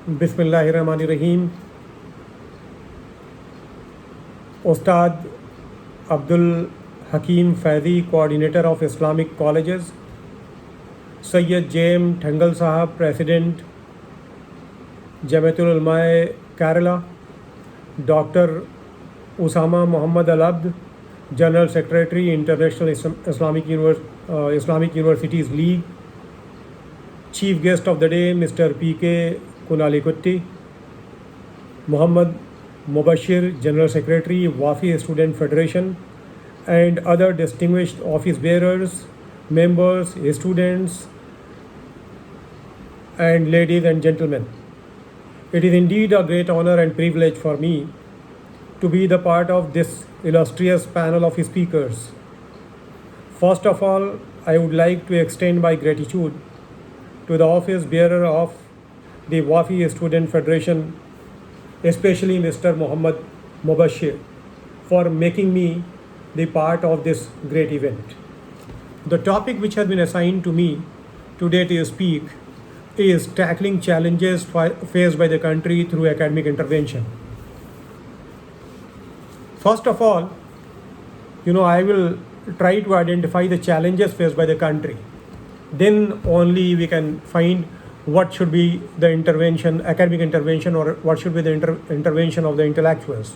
बिस्मिल्लाहिर्रहमानिर्रहीम। उस्ताद Abdul Hakeem Faizi, coordinator of Islamic colleges, Syed Jem Thangal Sahib, president Jamiyyathul Ulamae Kerala, doctor Usama Mohammed Al Abd, general secretary international Islamic universities league, chief guest of the day mister PK Kunhalikutty, Muhammad Mubashir, General Secretary, Wafi Student Federation, and other distinguished office bearers, members, students, and ladies and gentlemen. It is indeed a great honor and privilege for me to be the part of this illustrious panel of speakers. First of all, I would like to extend my gratitude to the office bearer of the Wafi Student Federation, especially Mr. Muhammad Mubashir, for making me the part of this great event. The topic which has been assigned to me today to speak is tackling challenges faced by the country through academic intervention. First of all, I will try to identify the challenges faced by the country. Then only we can find what should be the intervention, academic intervention, or what should be the intervention of the intellectuals.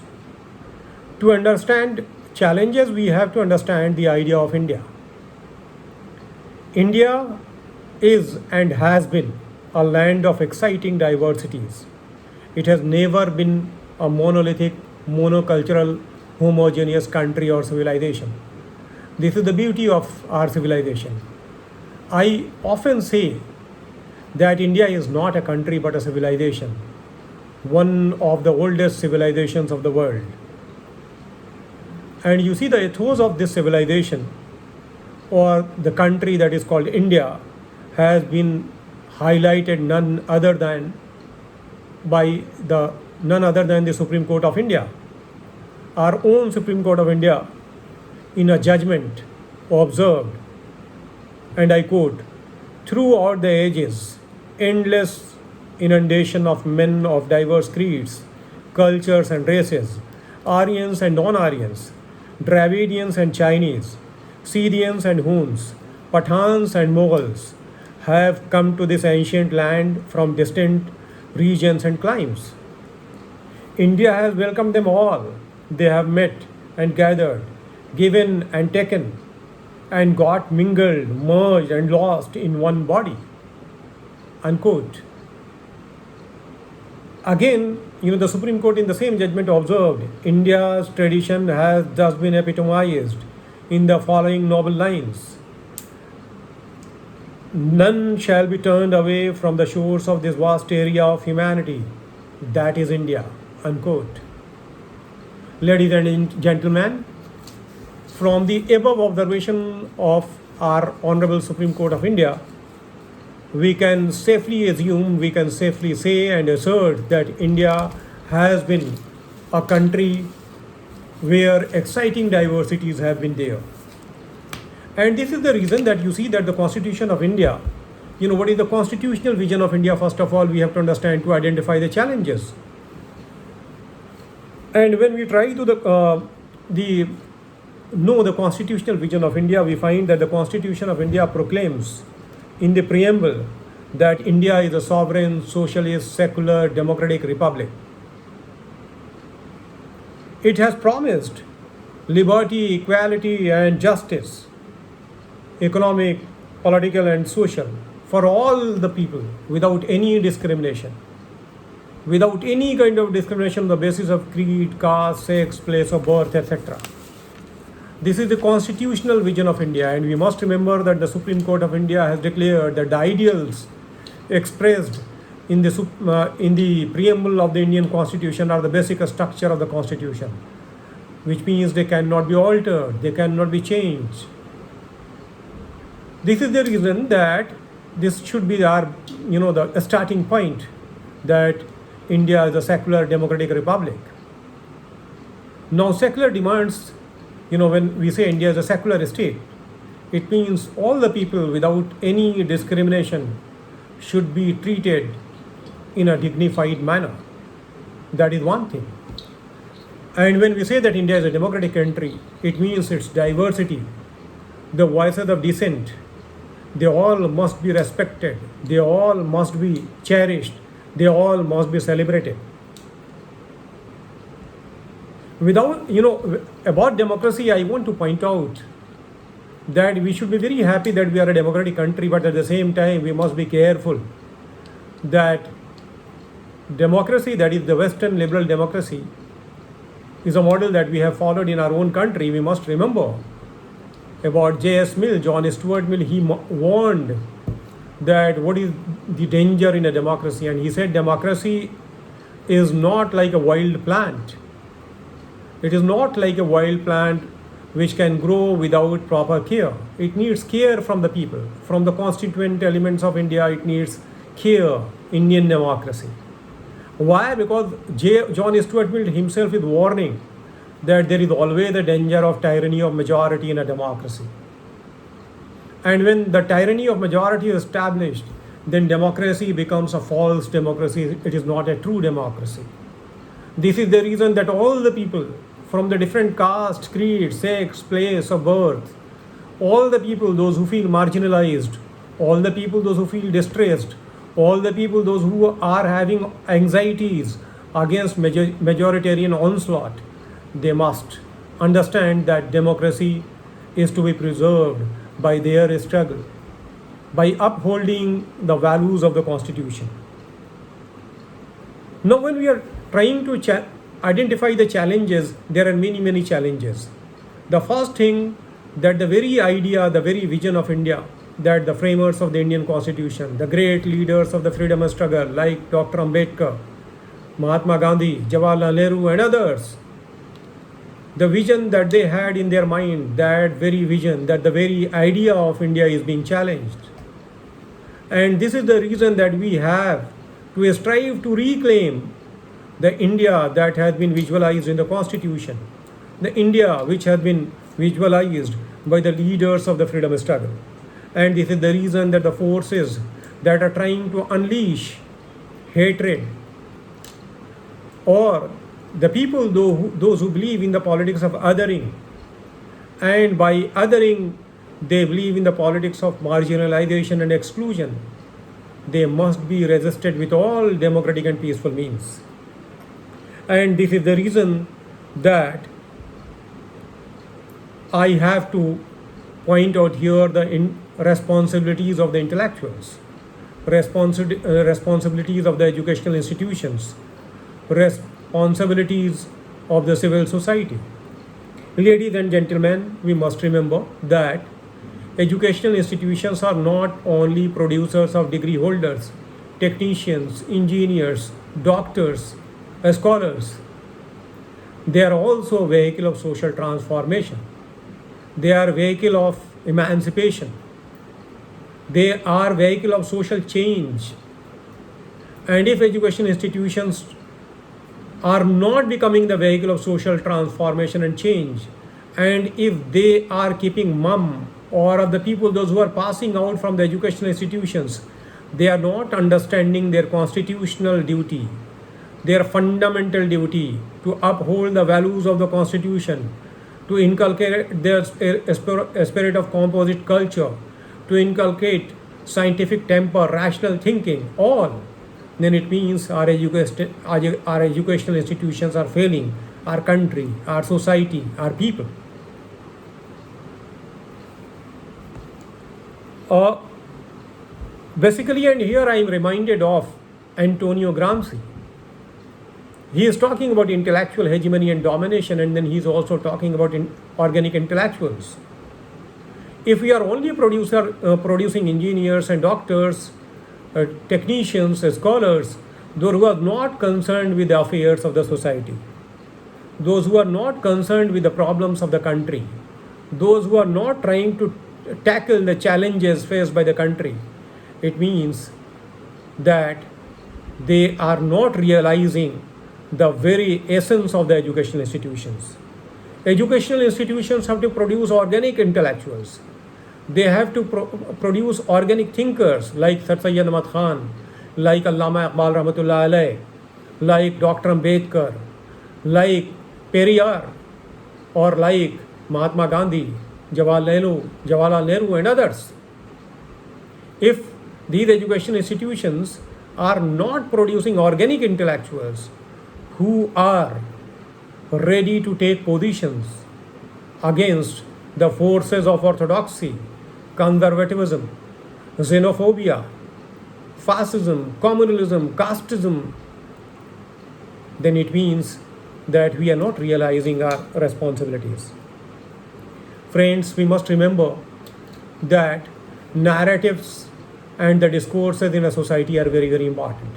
To understand challenges, we have to understand the idea of India. India is and has been a land of exciting diversities. It has never been a monolithic, monocultural, homogeneous country or civilization. This is the beauty of our civilization. I often say that India is not a country but a civilization, one of the oldest civilizations of the world. And you see, the ethos of this civilization, or the country that is called India, has been highlighted none other than the Supreme Court of India. Our own Supreme Court of India, in a judgment, observed, and I quote, "Throughout the ages, endless inundation of men of diverse creeds, cultures and races, Aryans and non-Aryans, Dravidians and Chinese, Syrians and Huns, Pathans and Mughals have come to this ancient land from distant regions and climes. India has welcomed them all. They have met and gathered, given and taken, and got mingled, merged, and lost in one body." Unquote. Again, the Supreme Court in the same judgment observed, India's tradition has thus been epitomized in the following noble lines: "None shall be turned away from the shores of this vast area of humanity, that is India." Unquote. Ladies and gentlemen, from the above observation of our Honorable Supreme Court of India, we can safely assume, we can safely say and assert that India has been a country where exciting diversities have been there. And this is the reason that you see that the Constitution of India, what is the constitutional vision of India? First of all, we have to understand to identify the challenges. And when we try to know the constitutional vision of India, we find that the Constitution of India proclaims in the preamble that India is a sovereign, socialist, secular, democratic republic. It has promised liberty, equality, and justice, economic, political, and social, for all the people without any discrimination. Without any kind of discrimination on the basis of creed, caste, sex, place of birth, etc. This is the constitutional vision of India, and we must remember that the Supreme Court of India has declared that the ideals expressed in the preamble of the Indian Constitution are the basic structure of the Constitution, which means they cannot be altered, they cannot be changed. This is the reason that this should be our, the starting point, that India is a secular democratic republic. Now, secular demands, when we say India is a secular state, it means all the people without any discrimination should be treated in a dignified manner. That is one thing. And when we say that India is a democratic country, it means its diversity, the voices of dissent, they all must be respected, they all must be cherished, they all must be celebrated. Without, about democracy, I want to point out that we should be very happy that we are a democratic country, but at the same time, we must be careful that democracy, that is the Western liberal democracy, is a model that we have followed in our own country. We must remember about J.S. Mill, John Stuart Mill. He warned that what is the danger in a democracy, and he said democracy is not like a wild plant. It is not like a wild plant which can grow without proper care. It needs care from the people, from the constituent elements of India. It needs care, Indian democracy. Why? Because John Stuart Mill himself is warning that there is always the danger of tyranny of majority in a democracy. And when the tyranny of majority is established, then democracy becomes a false democracy. It is not a true democracy. This is the reason that all the people from the different caste, creed, sex, place of birth, all the people, those who feel marginalized, all the people, those who feel distressed, all the people, those who are having anxieties against majoritarian onslaught, they must understand that democracy is to be preserved by their struggle, by upholding the values of the Constitution. Now, when we are trying to identify the challenges, there are many, many challenges. The first thing, that the very idea, the very vision of India, that the framers of the Indian Constitution, the great leaders of the freedom struggle like Dr. Ambedkar, Mahatma Gandhi, Jawaharlal Nehru and others, the vision that they had in their mind, that very vision, that the very idea of India is being challenged. And this is the reason that we have to strive to reclaim the India that has been visualized in the Constitution, the India which has been visualized by the leaders of the freedom struggle. And this is the reason that the forces that are trying to unleash hatred, or the people those who believe in the politics of othering, and by othering they believe in the politics of marginalization and exclusion, they must be resisted with all democratic and peaceful means. And this is the reason that I have to point out here the responsibilities of the intellectuals, responsibilities of the educational institutions, responsibilities of the civil society. Ladies and gentlemen, we must remember that educational institutions are not only producers of degree holders, technicians, engineers, doctors, scholars. They are also a vehicle of social transformation. They are a vehicle of emancipation. They are a vehicle of social change. And if education institutions are not becoming the vehicle of social transformation and change, and if they are keeping mum, or of the people, those who are passing out from the educational institutions, they are not understanding their constitutional duty, their fundamental duty to uphold the values of the Constitution, to inculcate their spirit of composite culture, to inculcate scientific temper, rational thinking, all, then it means our educational institutions are failing our country, our society, our people. Basically, and here I am reminded of Antonio Gramsci. He is talking about intellectual hegemony and domination, and then he is also talking about organic intellectuals. If we are only producing engineers and doctors, technicians, scholars, those who are not concerned with the affairs of the society, those who are not concerned with the problems of the country, those who are not trying to tackle the challenges faced by the country, it means that they are not realizing the very essence of the educational institutions. Educational institutions have to produce organic intellectuals. They have to produce organic thinkers like Sir Syed Ahmad Khan, like Allama Iqbal Rahmatullah Alayh, like Dr. Ambedkar, like Periyar, or like Mahatma Gandhi, Jawaharlal Nehru, and others. If these education institutions are not producing organic intellectuals who are ready to take positions against the forces of orthodoxy, conservatism, xenophobia, fascism, communalism, casteism, then it means that we are not realizing our responsibilities. Friends, we must remember that narratives and the discourses in a society are very, very important.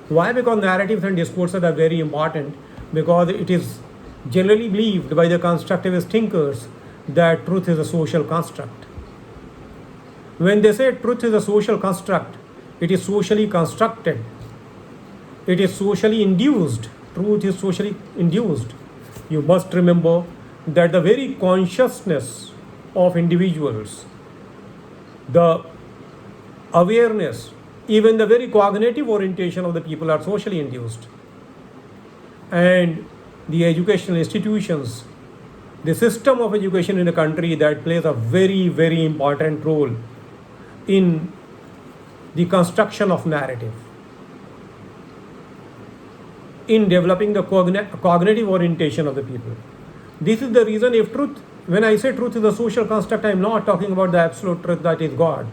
Why? Because narratives and discourses are very important because it is generally believed by the constructivist thinkers that truth is a social construct. When they say truth is a social construct, it is socially constructed. It is socially induced. Truth is socially induced. You must remember that the very consciousness of individuals, the awareness, even the very cognitive orientation of the people are socially induced. And the educational institutions, the system of education in a country that plays a very, very important role in the construction of narrative, in developing the cognitive orientation of the people. This is the reason if truth, when I say truth is a social construct, I am not talking about the absolute truth that is God.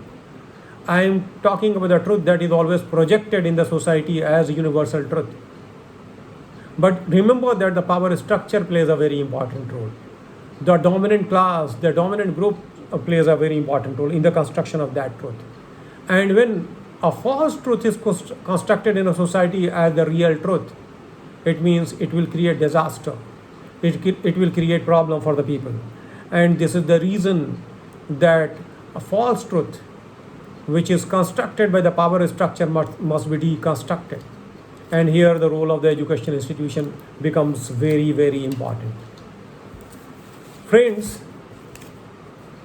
I am talking about the truth that is always projected in the society as universal truth. But remember that the power structure plays a very important role. The dominant class, the dominant group plays a very important role in the construction of that truth. And when a false truth is constructed in a society as the real truth, it means it will create disaster. It will create problem for the people. And this is the reason that a false truth which is constructed by the power structure must be deconstructed. And here the role of the education institution becomes very, very important. Friends,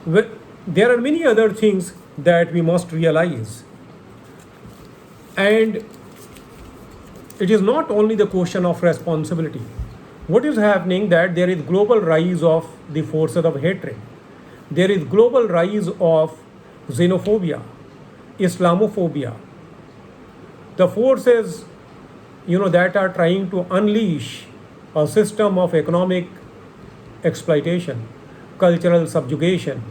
there are many other things that we must realize. And it is not only the question of responsibility. What is happening that there is global rise of the forces of hatred. There is global rise of xenophobia, Islamophobia. The forces, that are trying to unleash a system of economic exploitation, cultural subjugation.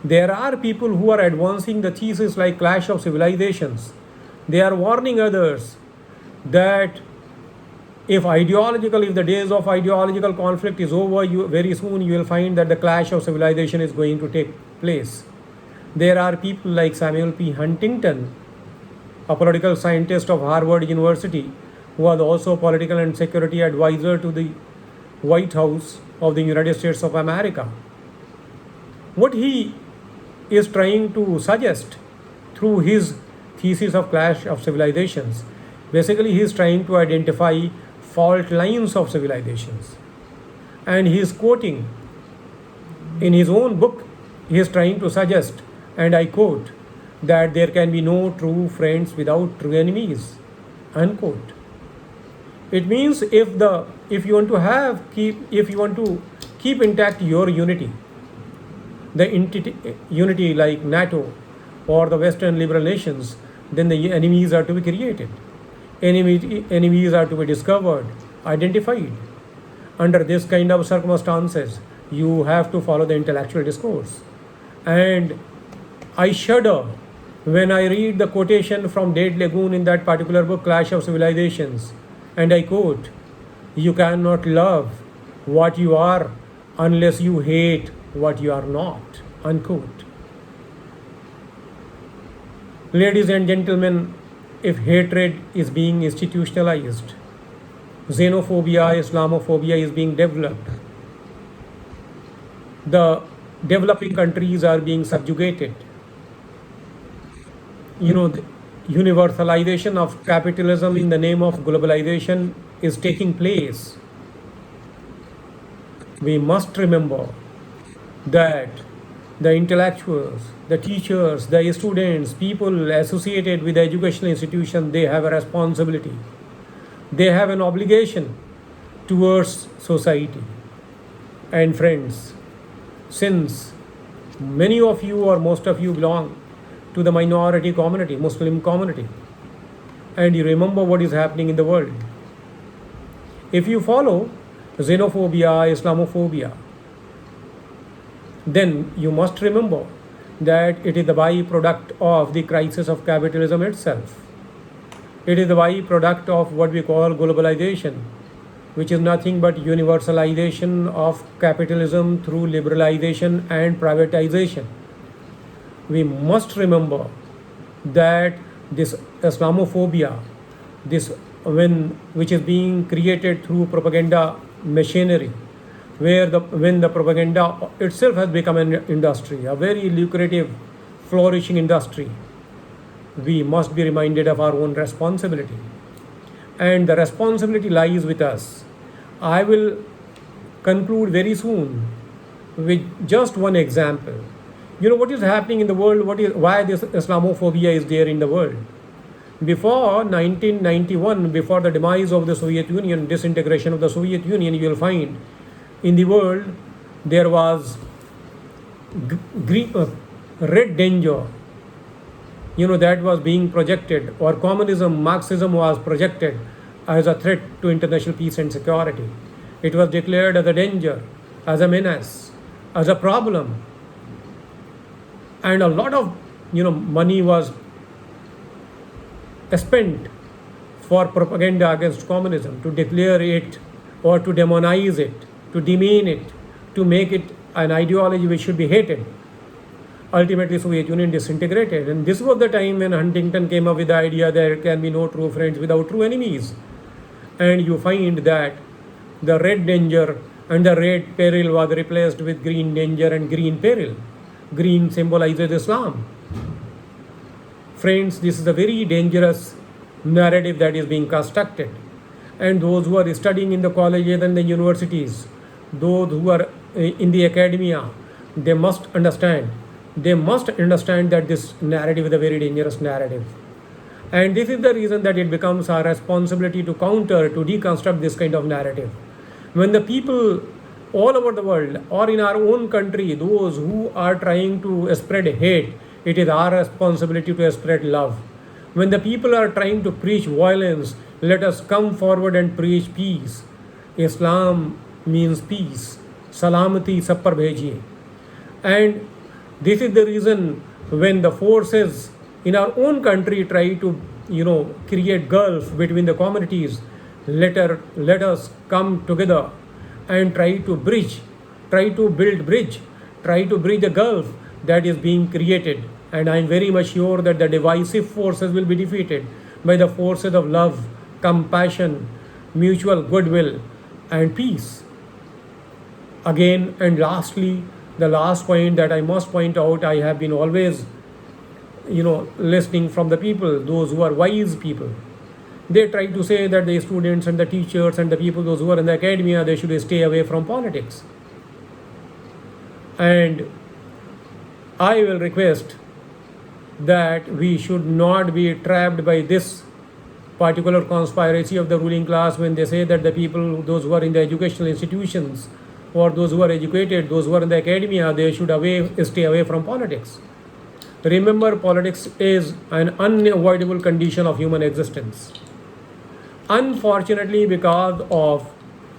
There are people who are advancing the thesis like clash of civilizations. They are warning others that if the days of ideological conflict is over, very soon you will find that the clash of civilization is going to take place. There are people like Samuel P. Huntington, a political scientist of Harvard University, who was also political and security advisor to the White House of the United States of America. What he is trying to suggest through his thesis of clash of civilizations, basically he is trying to identify fault lines of civilizations. And he is quoting in his own book, he is trying to suggest, and I quote, that there can be no true friends without true enemies, unquote. It means if you want to keep intact your unity, unity like NATO or the Western liberal nations, then the enemies are to be created. Enemies are to be discovered, identified. Under this kind of circumstances, you have to follow the intellectual discourse. And I shudder when I read the quotation from Dade Lagoon in that particular book, Clash of Civilizations, and I quote, "You cannot love what you are unless you hate what you are not," unquote. Ladies and gentlemen, if hatred is being institutionalized, xenophobia, Islamophobia is being developed, the developing countries are being subjugated, the universalization of capitalism in the name of globalization is taking place. We must remember that the intellectuals, the teachers, the students, people associated with the educational institution, they have a responsibility. They have an obligation towards society. And friends, since many of you or most of you belong to the minority community, Muslim community, and you remember what is happening in the world, if you follow xenophobia, Islamophobia, then you must remember that it is the byproduct of the crisis of capitalism itself. It is the byproduct of what we call globalization, which is nothing but universalization of capitalism through liberalization and privatization. We must remember that this Islamophobia, which is being created through propaganda machinery, when the propaganda itself has become an industry, a very lucrative, flourishing industry, we must be reminded of our own responsibility. And the responsibility lies with us. I will conclude very soon with just one example. You know what is happening in the world, why this Islamophobia is there in the world. Before 1991, before the demise of the Soviet Union, disintegration of the Soviet Union, you will find in the world there was red danger, that was being projected, or communism, Marxism was projected as a threat to international peace and security. It was declared as a danger, as a menace, as a problem. And a lot of money was spent for propaganda against communism, to declare it or to demonize it, to demean it, to make it an ideology which should be hated. Ultimately, Soviet Union disintegrated, and this was the time when Huntington came up with the idea there can be no true friends without true enemies. And you find that the red danger and the red peril was replaced with green danger and green peril. Green symbolizes Islam. Friends, this is a very dangerous narrative that is being constructed. And those who are studying in the colleges and the universities, those who are in the academia, they must understand that this narrative is a very dangerous narrative. And this is the reason that it becomes our responsibility to counter, to deconstruct this kind of narrative. When the people all over the world or in our own country, those who are trying to spread hate, it is our responsibility to spread love. When the people are trying to preach violence, let us come forward and preach peace. Islam means peace. Salamati sab par bhejiye. And this is the reason when the forces in our own country try to, create gulf between the communities, let us come together and try to bridge, try to build bridge, try to bridge the gulf that is being created. And I am very much sure that the divisive forces will be defeated by the forces of love, compassion, mutual goodwill, and peace. Again and lastly, the last point that I must point out, I have been always, listening from the people, those who are wise people. They try to say that the students and the teachers and the people, those who are in the academia, they should stay away from politics. And I will request that we should not be trapped by this particular conspiracy of the ruling class when they say that the people, those who are in the educational institutions, or those who are educated, those who are in the academia, they should stay away from politics. Remember, politics is an unavoidable condition of human existence. Unfortunately, because of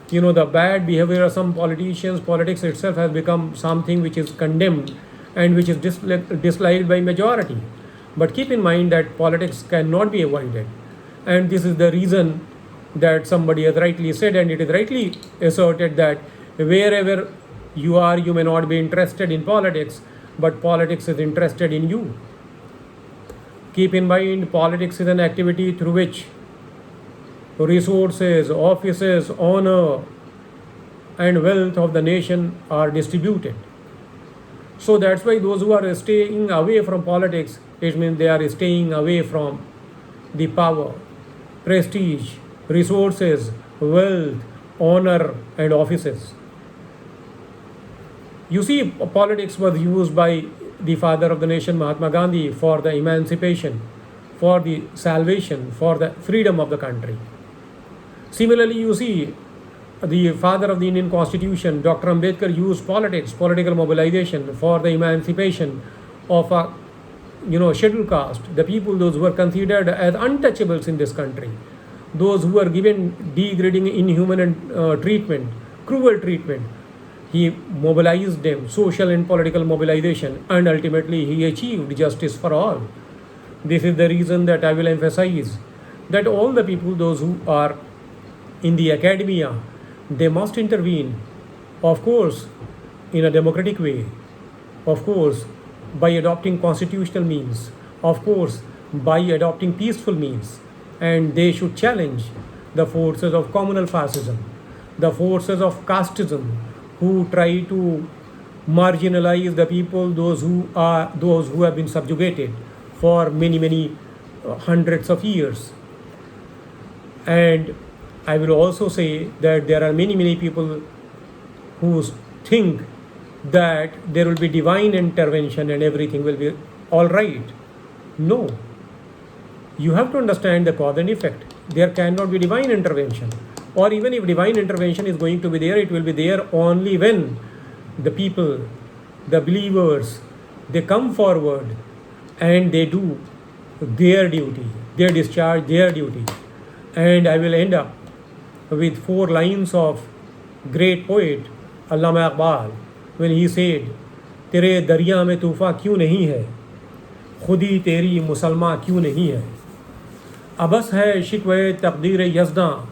the bad behavior of some politicians, politics itself has become something which is condemned and which is disliked by majority. But keep in mind that politics cannot be avoided. And this is the reason that somebody has rightly said, and it is rightly asserted, that wherever you are, you may not be interested in politics, but politics is interested in you. Keep in mind, politics is an activity through which resources, offices, honor, and wealth of the nation are distributed. So that's why those who are staying away from politics, it means they are staying away from the power, prestige, resources, wealth, honor, and offices. You see, politics was used by the father of the nation, Mahatma Gandhi, for the emancipation, for the salvation, for the freedom of the country. Similarly, you see, the father of the Indian Constitution, Dr. Ambedkar, used politics, political mobilization for the emancipation of a scheduled caste, the people, those who were considered as untouchables in this country, those who were given degrading, inhuman treatment, cruel treatment. He mobilized them, social and political mobilization, and ultimately he achieved justice for all. This is the reason that I will emphasize that all the people, those who are in the academia, they must intervene, of course, in a democratic way, of course, by adopting constitutional means, of course, by adopting peaceful means, and they should challenge the forces of communal fascism, the forces of casteism, who try to marginalize the people, those who have been subjugated for many hundreds of years. And I will also say that there are many people who think that there will be divine intervention and everything will be all right. No. You have to understand the cause and effect. There cannot be divine intervention. Or even if divine intervention is going to be there, it will be there only when the people, the believers, they come forward and they do their duty, they discharge their duty. And I will end up with 4 lines of great poet Allama Iqbal when he said, तेरे दरिया में तूफ़ा क्यों नहीं है, खुदी तेरी मुसलमा क्यों नहीं है, अबस है शिकवे तकदीर यज़दा,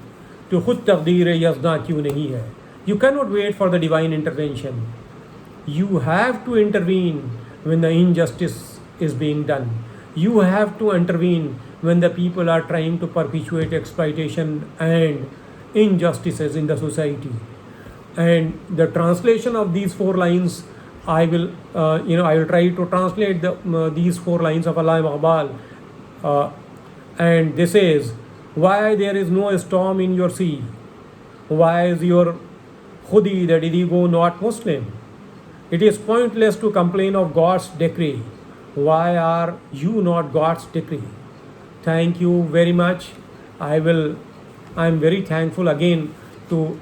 तो खुद तकदीर यज़दा क्यों नहीं है. You cannot wait for the divine intervention. You have to intervene when the injustice is being done. You have to intervene when the people are trying to perpetuate exploitation and injustices in the society. And the translation of these 4 lines, I will try to translate these 4 lines of Allama Iqbal. And this is, why there is no storm in your sea? Why is your khudi, that is ego, not Muslim? It is pointless to complain of God's decree. Why are you not God's decree? Thank you very much. I am very thankful again to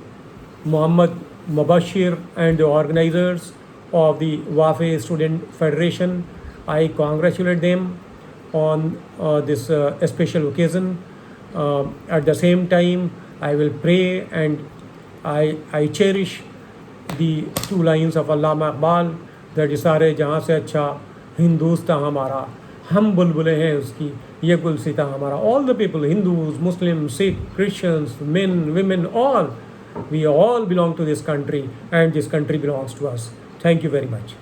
Muhammad Mubashir and the organizers of the Wafe Student Federation. I congratulate them on this special occasion. At the same time, I will pray and I cherish the 2 lines of Allama Iqbal, that सारे जहाँ से अच्छा हिंदुस्तान हमारा, हम बुलबुलें हैं उसकी, ये गुलसिता हमारा. All the people, Hindus, Muslims, Sikh, Christians, men, women, all, we all belong to this country and this country belongs to us. Thank you very much.